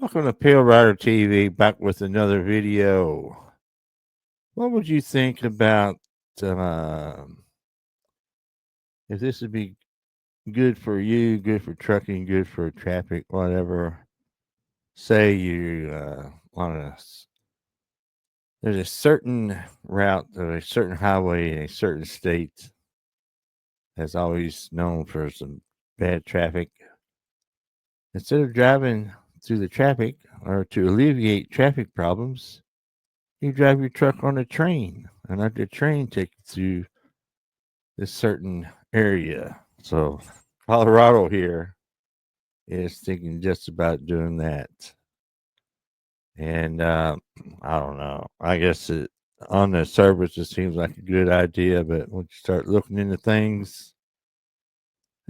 Welcome to PaleriderTV, back with another video. What would you think about if this would be good for you, good for trucking, good for traffic, whatever? Say you want to, there's a certain route or a certain highway in a certain state that's always known for some bad traffic. Instead of driving through the traffic or to alleviate traffic problems, you drive your truck on a train and let the train take you to this certain area. So Colorado here is thinking just about doing that. And I don't know. I guess on the surface it seems like a good idea, but once you start looking into things,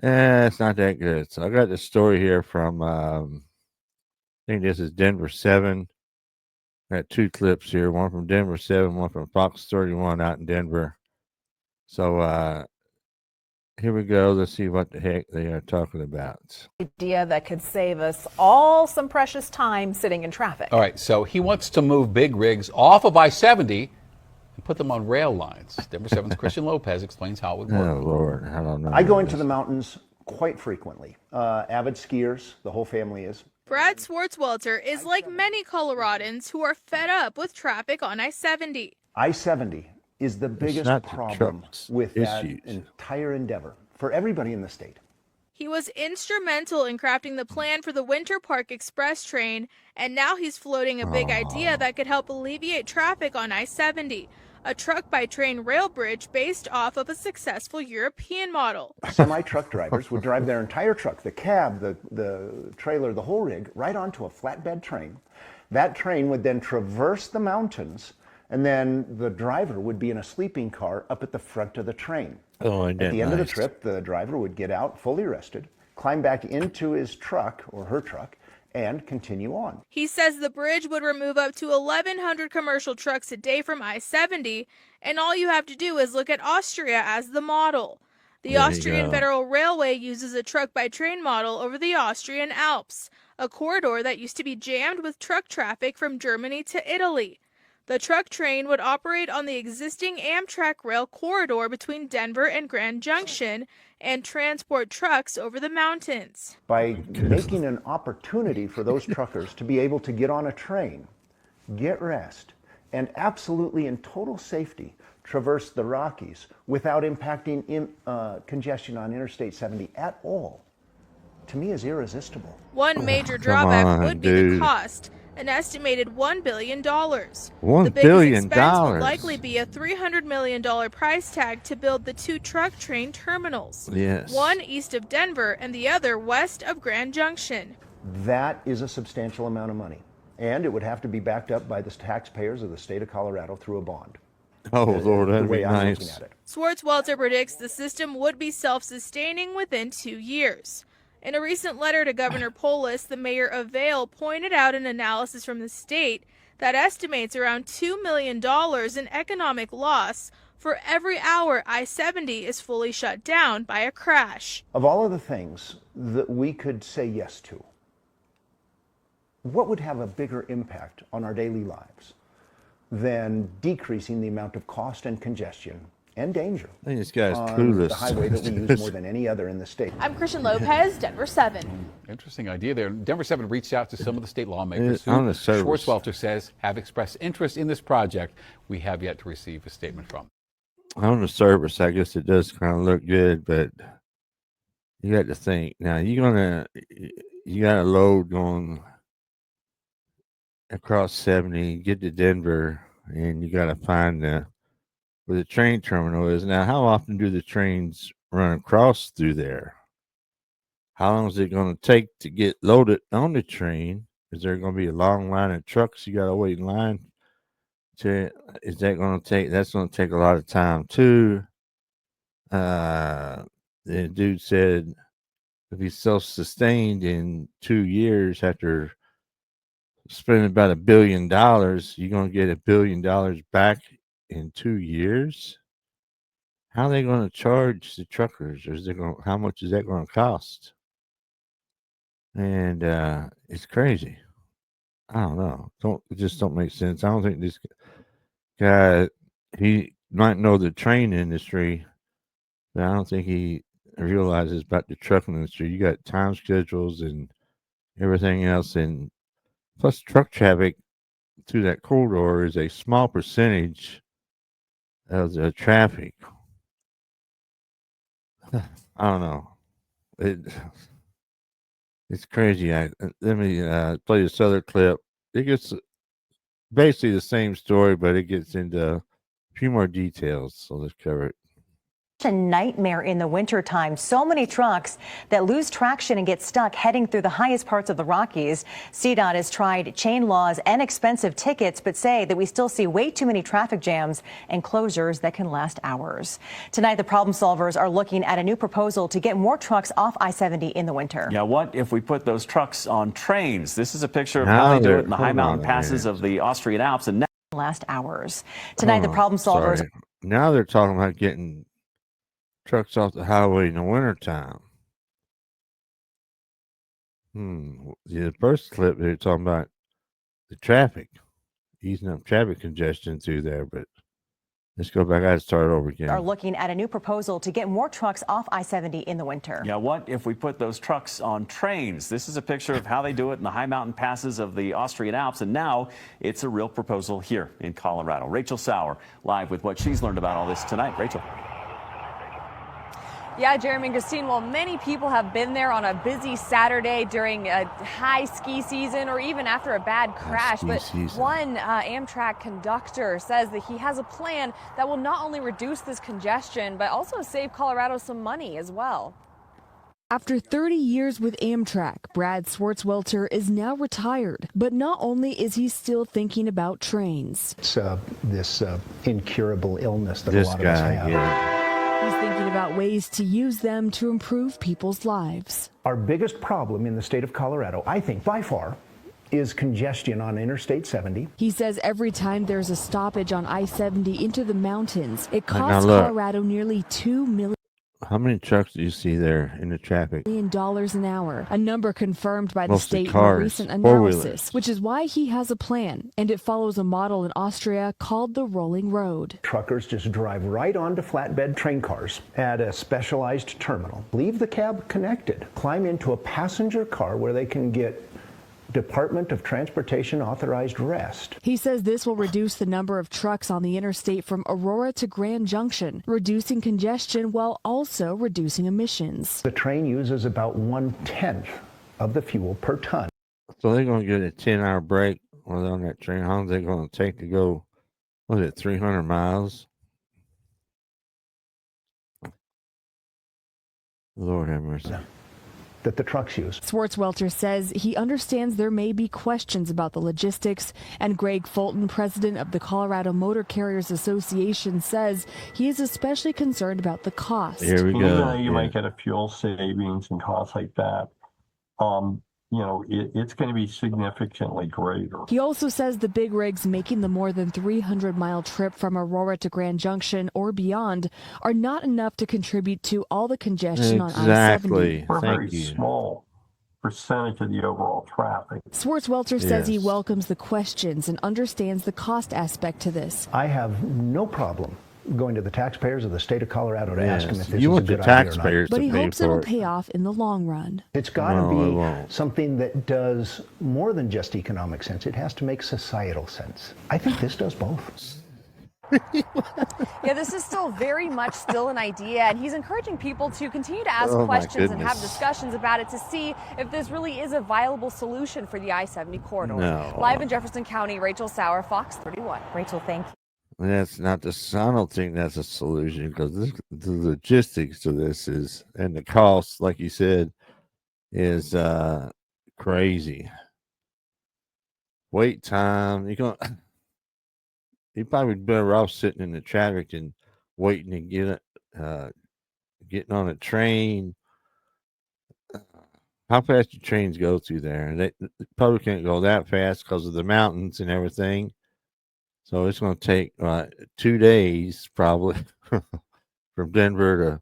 it's not that good. So I got this story here from I think this is Denver 7. I got two clips here, one from Denver 7, one from Fox 31 out in Denver. So here we go. Let's see what the heck they are talking about. Idea that could save us all some precious time sitting in traffic. All right, so he wants to move big rigs off of I-70 and put them on rail lines. Denver 7's Christian Lopez explains how it would work. Oh, Lord. I don't know. I go into the mountains quite frequently. Avid skiers, the whole family is. Brad Swartzwelter is like many Coloradans who are fed up with traffic on I-70. I-70 is the biggest not the problem trucks with that issues. entire endeavor for everybody in the state. He was instrumental in crafting the plan for the Winter Park Express train, and now he's floating a big idea that could help alleviate traffic on I-70, a truck-by-train rail bridge based off of a successful European model. Semi-truck drivers would drive their entire truck, the cab, the trailer, the whole rig, right onto a flatbed train. That train would then traverse the mountains, and then the driver would be in a sleeping car up at the front of the train. Oh, at the end of the trip, the driver would get out fully rested, climb back into his truck or her truck, and continue on. He says the bridge would remove up to 1,100 commercial trucks a day from I-70, and all you have to do is look at Austria as the model. The Austrian Federal Railway uses a truck-by-train model over the Austrian Alps, a corridor that used to be jammed with truck traffic from Germany to Italy. The truck train would operate on the existing Amtrak rail corridor between Denver and Grand Junction and transport trucks over the mountains. By making an opportunity for those truckers to be able to get on a train, get rest, and absolutely in total safety traverse the Rockies without impacting congestion on Interstate 70 at all, to me is irresistible. One major drawback would be the cost. An estimated $1 billion. $1 billion. The biggest expense would likely be a $300 million price tag to build the two truck train terminals. Yes. One east of Denver and the other west of Grand Junction. That is a substantial amount of money, and it would have to be backed up by the taxpayers of the state of Colorado through a bond. Oh, Lord, that'd be I'm nice. looking at it. Swartzwelter predicts the system would be self-sustaining within 2 years. In a recent letter to Governor Polis, the mayor of Vail pointed out an analysis from the state that estimates around $2 million in economic loss for every hour I-70 is fully shut down by a crash. Of all of the things that we could say yes to, what would have a bigger impact on our daily lives than decreasing the amount of cost and congestion and danger I think this guy's on clueless. the highway that we use more than any other in the state? I'm Christian Lopez, Denver 7. Interesting idea there. Denver 7 reached out to some of the state lawmakers who on the service. Swartzwelter says have expressed interest in this project. We have yet to receive a statement from. On the surface, I guess it does kind of look good, but you got to think. Now, you got a load going across 70, get to Denver, and you got to find where the train terminal is. Now, how often do the trains run across through there? How long is it going to take to get loaded on the train? Is there going to be a long line of trucks you got to wait in line to? Is that going to take? That's going to take a lot of time too. The dude said if he's self-sustained in 2 years after spending about $1 billion, you're going to get $1 billion back in 2 years. How are they going to charge the truckers? Or how much is that going to cost? And it's crazy. I don't know. It just don't make sense. I don't think this guy, he might know the train industry, but I don't think he realizes about the trucking industry. You got time schedules and everything else, and plus truck traffic through that corridor is a small percentage of the traffic. I don't know. It's crazy. Let me play this other clip. It gets basically the same story, but it gets into a few more details. So let's cover it. A nightmare in the wintertime. So many trucks that lose traction and get stuck heading through the highest parts of the Rockies. CDOT has tried chain laws and expensive tickets, but say that we still see way too many traffic jams and closures that can last hours. Tonight, the problem solvers are looking at a new proposal to get more trucks off I-70 in the winter. Yeah, what if we put those trucks on trains? This is a picture of how they do it in the high mountain passes of the Austrian Alps and last hours. Tonight, the problem solvers. Sorry. Now they're talking about getting trucks off the highway in the wintertime. The first clip they're talking about the traffic, easing up traffic congestion through there, but let's go back. I start over again. Are looking at a new proposal to get more trucks off I-70 in the winter. Yeah, what if we put those trucks on trains? This is a picture of how they do it in the high mountain passes of the Austrian Alps, and now it's a real proposal here in Colorado. Rachel Sauer live with what she's learned about all this tonight. Rachel. Yeah, Jeremy and Christine, well, many people have been there on a busy Saturday during a high ski season or even after a bad crash. But one Amtrak conductor says that he has a plan that will not only reduce this congestion, but also save Colorado some money as well. After 30 years with Amtrak, Brad Swartzwelter is now retired. But not only is he still thinking about trains. It's this incurable illness that a lot of us have. Yeah. He's thinking about ways to use them to improve people's lives. Our biggest problem in the state of Colorado, I think by far, is congestion on Interstate 70. He says every time there's a stoppage on I-70 into the mountains, it costs Colorado nearly $2 million. How many trucks do you see there in the traffic? $1 an hour, a number confirmed by the Mostly state cars, in a recent analysis, which is why he has a plan, and it follows a model in Austria called the rolling road. Truckers just drive right onto flatbed train cars at a specialized terminal, leave the cab connected, climb into a passenger car where they can get Department of Transportation authorized rest. He says this will reduce the number of trucks on the interstate from Aurora to Grand Junction, reducing congestion while also reducing emissions. The train uses about 1/10 of the fuel per ton. So they're going to get a 10-hour break while they're on that train. How long are they going to take to go, what is it, 300 miles? Lord have mercy. That the trucks use. Swartzwelter says he understands there may be questions about the logistics, and Greg Fulton, president of the Colorado Motor Carriers Association, says he is especially concerned about the cost. Here we go. You might get a fuel savings and costs like that. It's going to be significantly greater. He also says the big rigs making the more than 300-mile trip from Aurora to Grand Junction or beyond are not enough to contribute to all the congestion on I-70. We're a very small percentage of the overall traffic. Swartzwelter says he welcomes the questions and understands the cost aspect to this. I have no problem going to the taxpayers of the state of Colorado to ask them if this is a good idea or not. But he hopes it'll pay off in the long run. It's got to be something that does more than just economic sense. It has to make societal sense. I think this does both. Yeah, this is still very much still an idea, and he's encouraging people to continue to ask questions and have discussions about it to see if this really is a viable solution for the I-70 corridor. Live in Jefferson County, Rachel Sauer, Fox 31. Rachel, thank you. That's not the. I don't think that's a solution because the logistics to this is, and the cost, like you said, is crazy. Wait time. You probably better off sitting in the traffic and waiting to getting on a train. How fast do trains go through there? And they probably can't go that fast because of the mountains and everything. So it's going to take 2 days probably from Denver to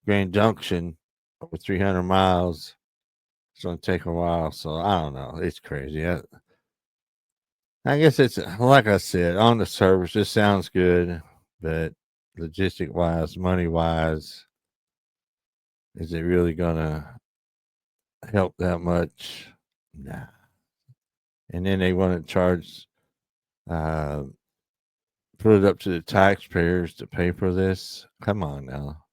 Grand Junction over 300 miles. It's going to take a while. So I don't know. It's crazy. I guess it's like I said, on the surface, it sounds good, but logistic wise, money wise, is it really gonna help that much? Nah. And then they want to charge, uh, put it up to the taxpayers to pay for this. Come on now.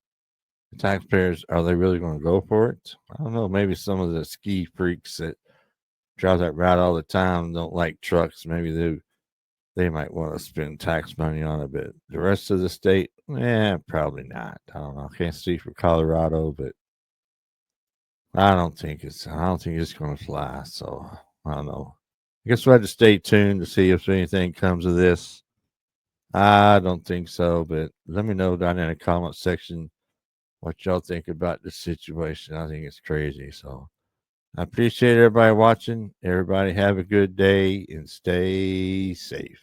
The taxpayers, are they really going to go for it? I don't know. Maybe some of the ski freaks that drive that route all the time don't like trucks. Maybe they might want to spend tax money on it, but the rest of the state, probably not. I don't know. I can't speak for Colorado, but I don't think it's going to fly. So I don't know. I guess we'll have to stay tuned to see if anything comes of this. I don't think so, but let me know down in the comment section what y'all think about the situation. I think it's crazy. So I appreciate everybody watching. Everybody have a good day and stay safe.